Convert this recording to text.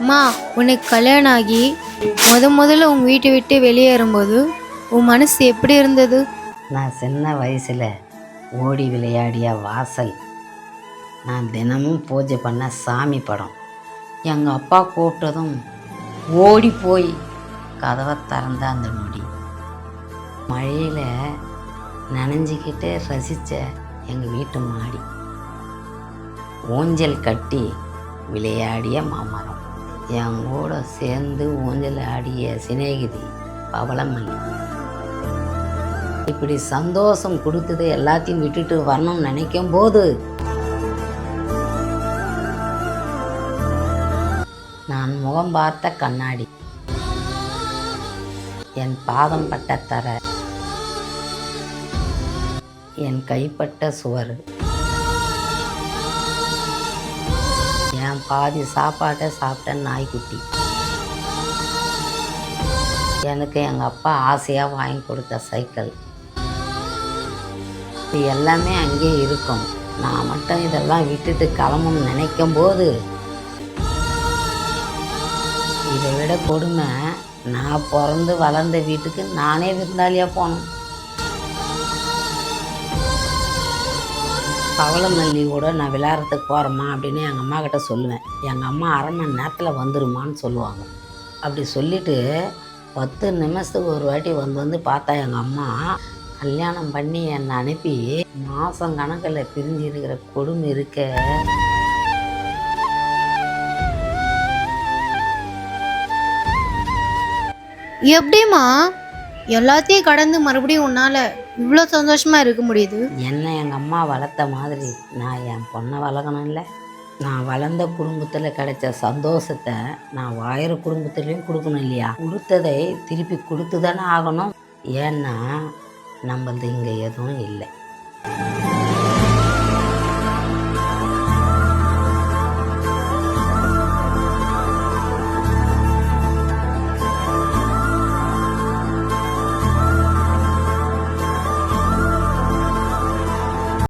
அம்மா, உனக்கு கல்யாணம் ஆகி முதல்ல உங்கள் வீட்டை விட்டு வெளியேறும்போது உன் மனசு எப்படி இருந்தது? நான் சின்ன வயசில் ஓடி விளையாடிய வாசல், நான் தினமும் பூஜை பண்ண சாமி படம், எங்கள் அப்பா கூப்பிட்டதும் ஓடி போய் கதவை திறந்த அந்த நொடி, மழையில் நனைஞ்சிக்கிட்டே ரசித்த எங்கள் வீட்டு மாடி, ஊஞ்சல் கட்டி விளையாடிய மாமரம், என் கூட சேர்ந்து ஊஞ்சல் ஆடிய சிநேகிதி பவளமல்லி. இப்படி சந்தோஷம் கொடுத்தது எல்லாத்தையும் விட்டுட்டு வரணும்னு நினைக்கும் போது நான் முகம் பார்த்த கண்ணாடி, என் பாதம் பட்ட தர, என் கைப்பட்ட சுவர், என் பாதி சாப்பாட்டை சாப்பிட்ட நாய்க்குட்டி, எனக்கு எங்கள் அப்பா ஆசையாக வாங்கி கொடுத்த சைக்கிள், இது எல்லாமே அங்கே இருக்கும். நான் மட்டும் இதெல்லாம் விட்டுட்டு கிளம்புன்னு நினைக்கும் போது இதை விட கொடுமை, நான் பிறந்து வளர்ந்த வீட்டுக்கு நானே விருந்தாளியாக போனேன். பவளமல்லி கூட நான் விளையாடுறதுக்கு போகிறேம்மா அப்படின்னு எங்கள் அம்மா கிட்ட சொல்லுவேன். எங்கள் அம்மா 1/2 மணி நேரத்தில் வந்துருமான்னு சொல்லுவாங்க. அப்படி சொல்லிவிட்டு 10 நிமிஷத்துக்கு ஒரு வாட்டி வந்து பார்த்தா எங்கள் அம்மா கல்யாணம் பண்ணி என்னை அனுப்பி மாதம் கணக்கில் பிரிஞ்சு இருக்கிற கொடுமை இருக்க. எப்படிம்மா எல்லாத்தையும் கடந்து மறுபடியும் உன்னால் இவ்வளோ சந்தோஷமாக இருக்க முடியுது? என்ன எங்கள் அம்மா வளர்த்த மாதிரி நான் என் பொண்ணை வளர்க்கணும் இல்லை? நான் வளர்ந்த குடும்பத்தில் கிடைச்ச சந்தோஷத்தை நான் வாயிற குடும்பத்துலேயும் கொடுக்கணும் இல்லையா? கொடுத்ததை திருப்பி கொடுத்து தானே ஆகணும். ஏன்னா நம்மளது இங்கே எதுவும் இல்லை.